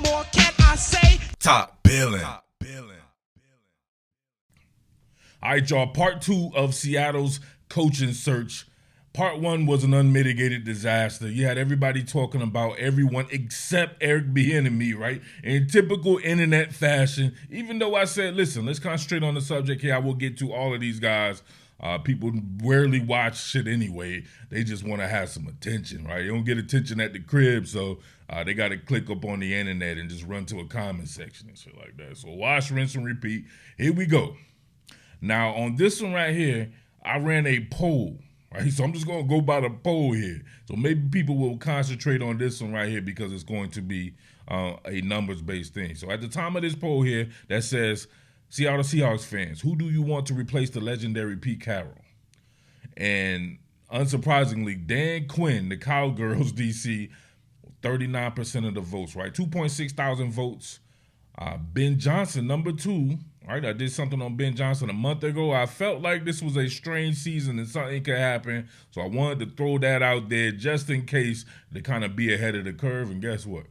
more can I say? Top Billin. All right, y'all. Part 2 of Seattle's coaching search. Part 1 was an unmitigated disaster. You had everybody talking about everyone except Eric Bieniemy, right? In typical internet fashion. Even though I said, listen, let's concentrate on the subject here. I will get to all of these guys. People rarely watch shit anyway. They just want to have some attention, right? They don't get attention at the crib, so they got to click up on the internet and just run to a comment section and shit like that. So wash, rinse, and repeat. Here we go. Now, on this one right here, I ran a poll, right? So I'm just going to go by the poll here. So maybe people will concentrate on this one right here because it's going to be a numbers-based thing. So at the time of this poll here that says, Seattle Seahawks fans, who do you want to replace the legendary Pete Carroll? And unsurprisingly, Dan Quinn, the Cowgirls DC, 39% of the votes, right? 2.6 thousand votes. Ben Johnson, number 2, right? I did something on Ben Johnson a month ago. I felt like this was a strange season and something could happen. So I wanted to throw that out there just in case to kind of be ahead of the curve. And guess what?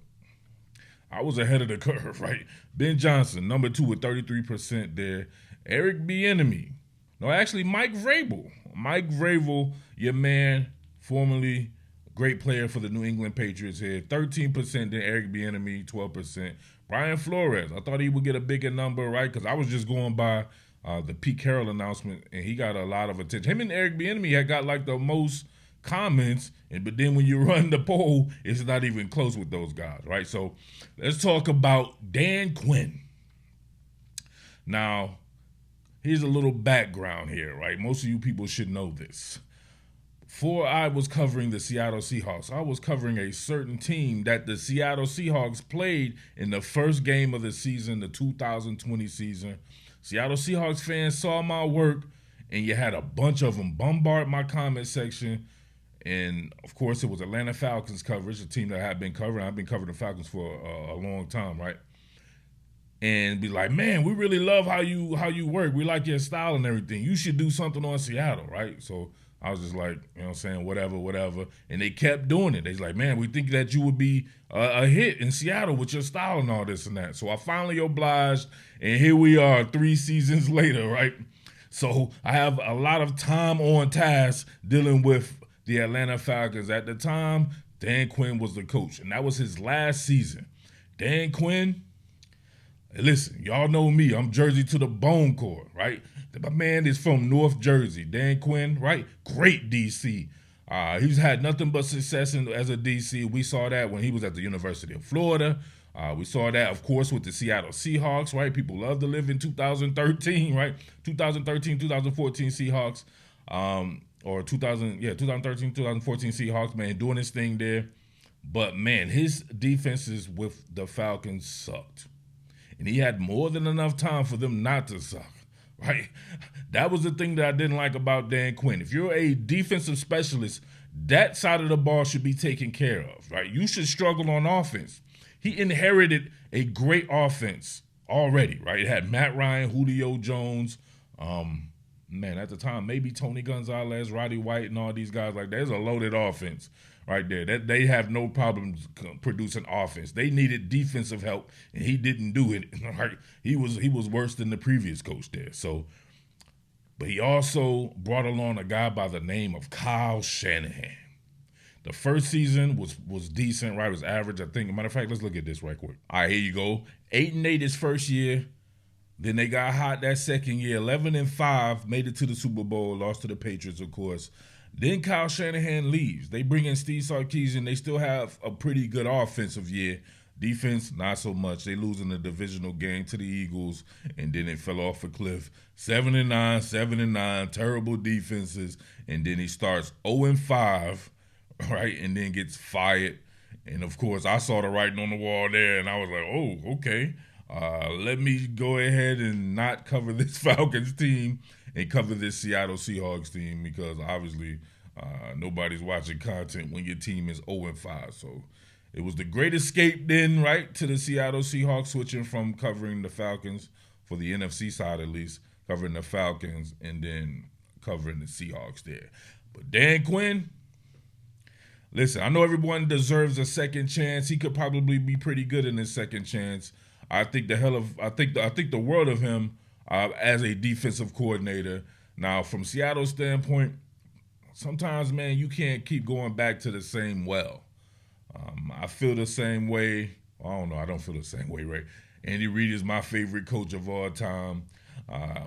I was ahead of the curve, right? Ben Johnson, number 2 with 33% there. Eric Bieniemy. No, actually, Mike Vrabel. Mike Vrabel, your man, formerly great player for the New England Patriots here. 13%, then Eric Bieniemy, 12%. Brian Flores, I thought he would get a bigger number, right? Because I was just going by the Pete Carroll announcement, and he got a lot of attention. Him and Eric Bieniemy had got like the most comments, but then when you run the poll, it's not even close with those guys, right? So let's talk about Dan Quinn. Now, here's a little background here, right? Most of you people should know this. Before I was covering the Seattle Seahawks, I was covering a certain team that the Seattle Seahawks played in the first game of the season, the 2020 season. Seattle Seahawks fans saw my work, and you had a bunch of them bombard my comment section. And, of course, it was Atlanta Falcons coverage, a team that I had been covering. I've been covering the Falcons for a long time, right? And be like, man, we really love how you work. We like your style and everything. You should do something on Seattle, right? So I was just like, you know what I'm saying, whatever. And they kept doing it. They was like, man, we think that you would be a hit in Seattle with your style and all this and that. So I finally obliged, and here we are 3 seasons later, right? So I have a lot of time on task dealing with the Atlanta Falcons. At the time, Dan Quinn was the coach, and that was his last season. Dan Quinn, listen, y'all know me. I'm Jersey to the bone core, right? My man is from North Jersey. Dan Quinn, right? Great DC. He's had nothing but success as a DC. We saw that when he was at the University of Florida. We saw that, of course, with the Seattle Seahawks, right? People love to live in 2013, right? 2013, 2014 Seahawks. Or 2013, 2014 Seahawks, man, doing his thing there. But, man, his defenses with the Falcons sucked. And he had more than enough time for them not to suck, right? That was the thing that I didn't like about Dan Quinn. If you're a defensive specialist, that side of the ball should be taken care of, right? You should struggle on offense. He inherited a great offense already, right? It had Matt Ryan, Julio Jones, man, at the time, maybe Tony Gonzalez, Roddy White, and all these guys like that. There's a loaded offense right there. That they have no problem producing offense. They needed defensive help, and he didn't do it. Right? He was worse than the previous coach there. So, but he also brought along a guy by the name of Kyle Shanahan. The first season was decent, right? It was average, I think. Matter of fact, let's look at this right quick. All right, here you go. 8-8 his first year. Then they got hot that second year. 11-5, made it to the Super Bowl, lost to the Patriots, of course. Then Kyle Shanahan leaves. They bring in Steve Sarkisian. They still have a pretty good offensive year. Defense, not so much. They lose in the divisional game to the Eagles, and then it fell off a cliff. 7-9, terrible defenses. And then he starts 0-5, right, and then gets fired. And, of course, I saw the writing on the wall there, and I was like, oh, okay. Let me go ahead and not cover this Falcons team and cover this Seattle Seahawks team because obviously nobody's watching content when your team is 0-5. So it was the great escape then, right, to the Seattle Seahawks, switching from covering the Falcons for the NFC side at least, covering the Falcons and then covering the Seahawks there. But Dan Quinn, Listen, I know everyone deserves a second chance. He could probably be pretty good in his second chance. I think the world of him as a defensive coordinator. Now, from Seattle's standpoint, sometimes, man, you can't keep going back to the same well. I feel the same way. I don't know. I don't feel the same way, right? Andy Reid is my favorite coach of all time.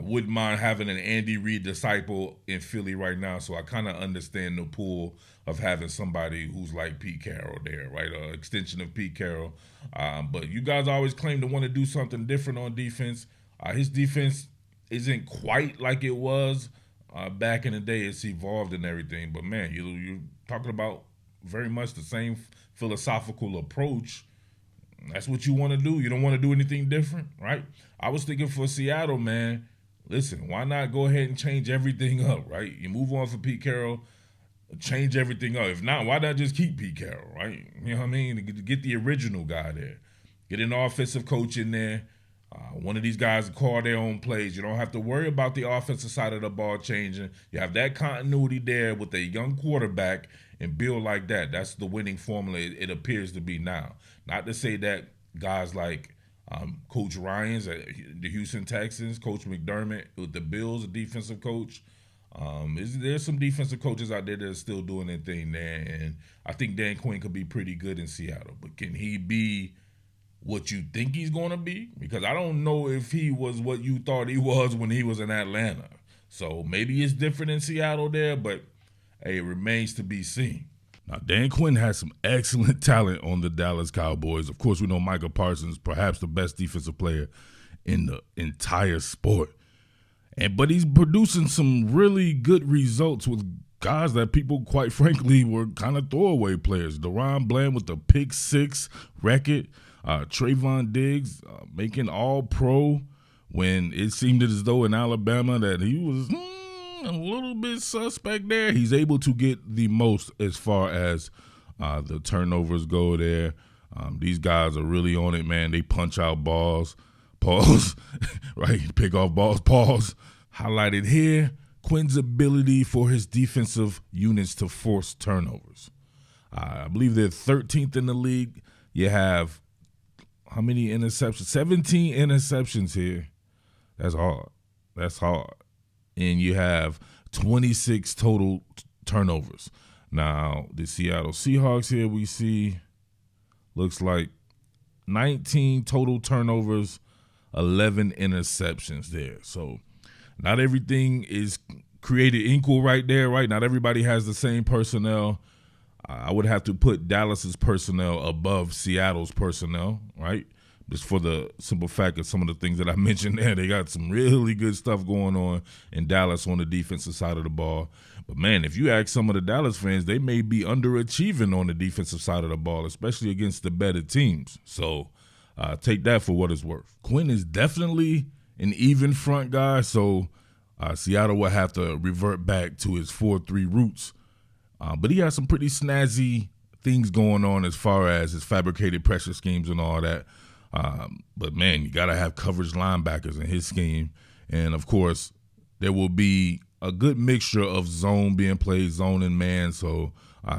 Wouldn't mind having an Andy Reid disciple in Philly right now, so I kind of understand the pull of having somebody who's like Pete Carroll there, right? An extension of Pete Carroll. But you guys always claim to want to do something different on defense. His defense isn't quite like it was back in the day. It's evolved and everything. But, man, you're talking about very much the same philosophical approach. That's what you want to do. You don't want to do anything different, right? I was thinking for Seattle, man, listen, why not go ahead and change everything up, right? You move on from Pete Carroll, change everything up. If not, why not just keep Pete Carroll, right? You know what I mean? Get the original guy there. Get an offensive coach in there. One of these guys call their own plays. You don't have to worry about the offensive side of the ball changing. You have that continuity there with a young quarterback and build like that. That's the winning formula it appears to be now. Not to say that guys like Coach Ryans at the Houston Texans, Coach McDermott with the Bills, a defensive coach. There's some defensive coaches out there that are still doing their thing there, and I think Dan Quinn could be pretty good in Seattle. But can he be what you think he's going to be? Because I don't know if he was what you thought he was when he was in Atlanta. So maybe it's different in Seattle there, but hey, it remains to be seen. Now, Dan Quinn has some excellent talent on the Dallas Cowboys. Of course, we know Micah Parsons, perhaps the best defensive player in the entire sport. But he's producing some really good results with guys that people, quite frankly, were kind of throwaway players. DaRon Bland with the pick six record. Trayvon Diggs making all-pro when it seemed as though in Alabama that he was a little bit suspect there. He's able to get the most as far as the turnovers go there. These guys are really on it, man. They punch out balls, pause, right? Pick off balls, pause. Highlighted here, Quinn's ability for his defensive units to force turnovers. I believe they're 13th in the league. You have how many interceptions? 17 interceptions here. That's hard. That's hard. And you have 26 total turnovers. Now, the Seattle Seahawks here we see looks like 19 total turnovers, 11 interceptions there. So not everything is created equal right there, right? Not everybody has the same personnel. I would have to put Dallas's personnel above Seattle's personnel, right? Just for the simple fact of some of the things that I mentioned there. They got some really good stuff going on in Dallas on the defensive side of the ball. But, man, if you ask some of the Dallas fans, they may be underachieving on the defensive side of the ball, especially against the better teams. So take that for what it's worth. Quinn is definitely an even front guy, so Seattle will have to revert back to his 4-3 roots. But he has some pretty snazzy things going on as far as his fabricated pressure schemes and all that. But, man, you got to have coverage linebackers in his scheme. And, of course, there will be a good mixture of zone being played, zone and man. So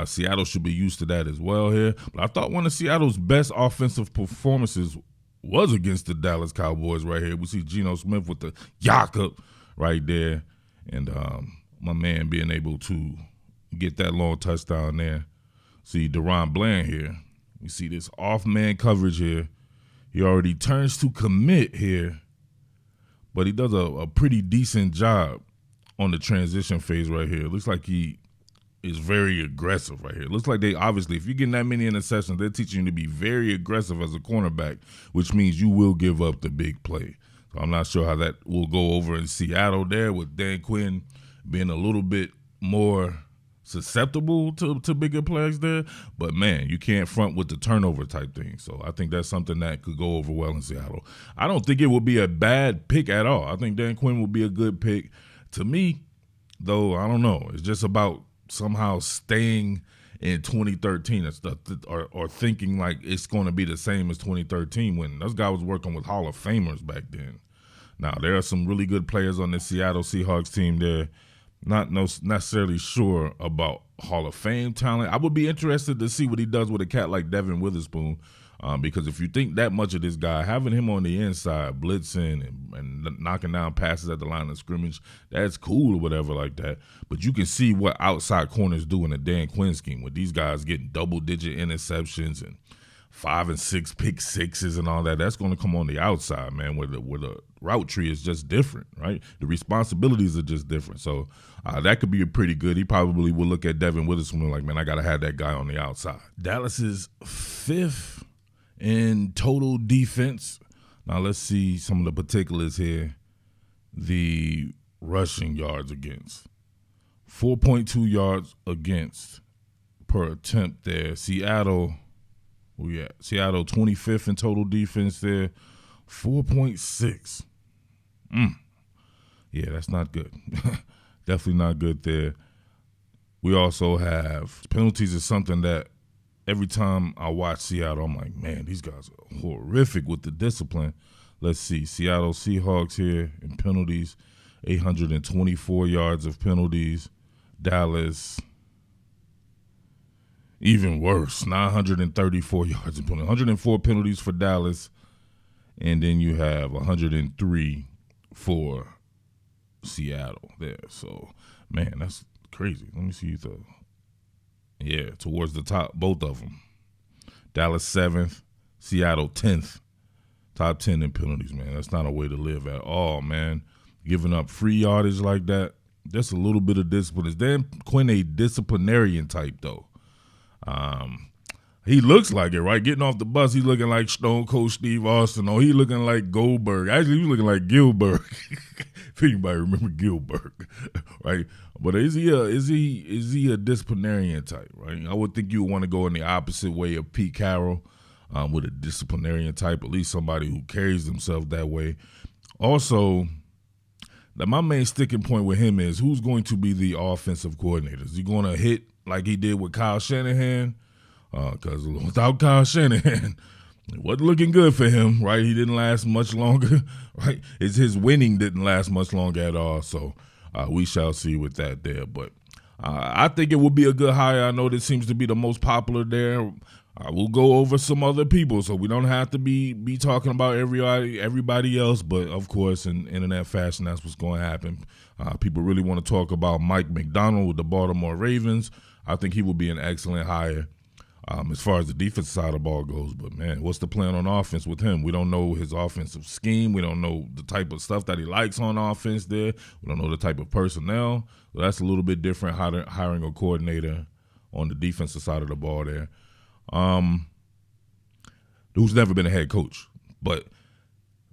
Seattle should be used to that as well here. But I thought one of Seattle's best offensive performances was against the Dallas Cowboys right here. We see Geno Smith with the yak up right there. And my man being able to get that long touchdown there. See DaRon Bland here. You see this off-man coverage here. He already turns to commit here, but he does a pretty decent job on the transition phase right here. It looks like he is very aggressive right here. It looks like they obviously, if you're getting that many interceptions, they're teaching you to be very aggressive as a cornerback, which means you will give up the big play. So I'm not sure how that will go over in Seattle there with Dan Quinn being a little bit more susceptible to bigger plays there. But, man, you can't front with the turnover type thing. So I think that's something that could go over well in Seattle. I don't think it would be a bad pick at all. I think Dan Quinn would be a good pick. To me, though, I don't know. It's just about somehow staying in 2013 or thinking like it's going to be the same as 2013 when this guy was working with Hall of Famers back then. Now, there are some really good players on the Seattle Seahawks team there. Not necessarily sure about Hall of Fame talent. I would be interested to see what he does with a cat like Devin Witherspoon, because if you think that much of this guy, having him on the inside, blitzing and knocking down passes at the line of scrimmage, that's cool or whatever like that. But you can see what outside corners do in a Dan Quinn scheme with these guys getting double-digit interceptions and 5 and 6 pick sixes and all that. That's going to come on the outside, man, where the route tree is just different, right? The responsibilities are just different. So that could be pretty good. He probably will look at Devin Witherspoon like, man, I got to have that guy on the outside. Dallas is 5th in total defense. Now let's see some of the particulars here. The rushing yards against. 4.2 yards against per attempt there. Seattle 25th in total defense there. 4.6. Yeah, that's not good. Definitely not good there. We also have penalties is something that every time I watch Seattle, I'm like, man, these guys are horrific with the discipline. Let's see. Seattle Seahawks here in penalties, 824 yards of penalties. Dallas, even worse, 934 yards of penalties. 104 penalties for Dallas, and then you have 103 for Seattle there. So, man, that's crazy. Let me see towards the top, both of them. Dallas 7th, Seattle 10th. Top 10 in penalties, man. That's not a way to live at all, man. Giving up free yardage like that, just a little bit of discipline. Is Dan Quinn a disciplinarian type, though? He looks like it, right? Getting off the bus, he's looking like Stone Cold Steve Austin. Or he looking like Goldberg. Actually, he was looking like Gilbert. If anybody remember Gilbert, right? But is he a disciplinarian type, right? I would think you would want to go in the opposite way of Pete Carroll, with a disciplinarian type, at least somebody who carries themselves that way. Also, my main sticking point with him is who's going to be the offensive coordinator. Is he going to hit like he did with Kyle Shanahan? Because without Kyle Shanahan, it wasn't looking good for him, right? He didn't last much longer, right? His winning didn't last much longer at all. So we shall see with that there. But I think it would be a good hire. I know this seems to be the most popular there. We'll go over some other people, so we don't have to be talking about everybody else. But, of course, in internet fashion, that's what's going to happen. People really want to talk about Mike McDonald with the Baltimore Ravens. I think he would be an excellent hire as far as the defensive side of the ball goes. But, man, what's the plan on offense with him? We don't know his offensive scheme. We don't know the type of stuff that he likes on offense there. We don't know the type of personnel. So that's a little bit different, hiring a coordinator on the defensive side of the ball there. Who's never been a head coach. But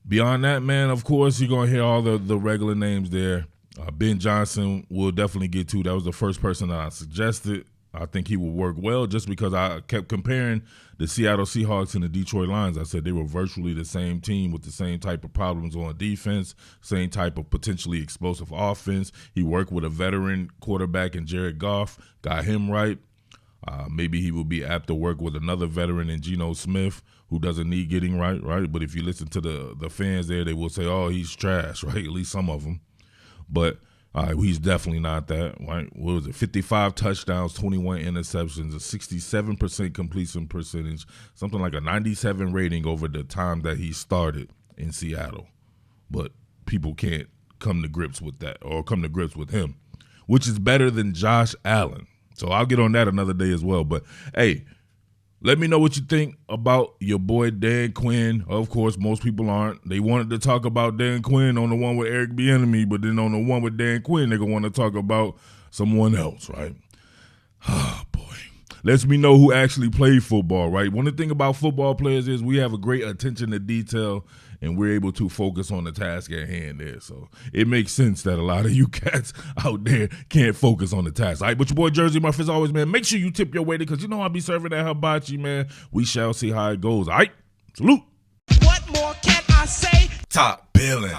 beyond that, man, of course, you're going to hear all the regular names there. Ben Johnson will definitely get to. That was the first person that I suggested. I think he will work well just because I kept comparing the Seattle Seahawks and the Detroit Lions. I said they were virtually the same team with the same type of problems on defense, same type of potentially explosive offense. He worked with a veteran quarterback in Jared Goff, got him right. Maybe he will be apt to work with another veteran in Geno Smith who doesn't need getting right? But if you listen to the fans there, they will say, oh, he's trash, right? At least some of them. But he's definitely not that, right? What was it? 55 touchdowns, 21 interceptions, a 67% completion percentage, something like a 97 rating over the time that he started in Seattle. But people can't come to grips with that or come to grips with him, which is better than Josh Allen. So I'll get on that another day as well. But, hey, let me know what you think about your boy Dan Quinn. Of course, most people aren't. They wanted to talk about Dan Quinn on the one with Eric Bieniemy, but then on the one with Dan Quinn, they're going to want to talk about someone else, right? Oh, boy. Lets me know who actually played football, right? One of the things about football players is we have a great attention to detail, and we're able to focus on the task at hand there. So it makes sense that a lot of you cats out there can't focus on the task. All right, but your boy Jersey Murph, as always, man, make sure you tip your waiter because you know I'll be serving that hibachi, man. We shall see how it goes. All right, salute. What more can I say? Top Billin.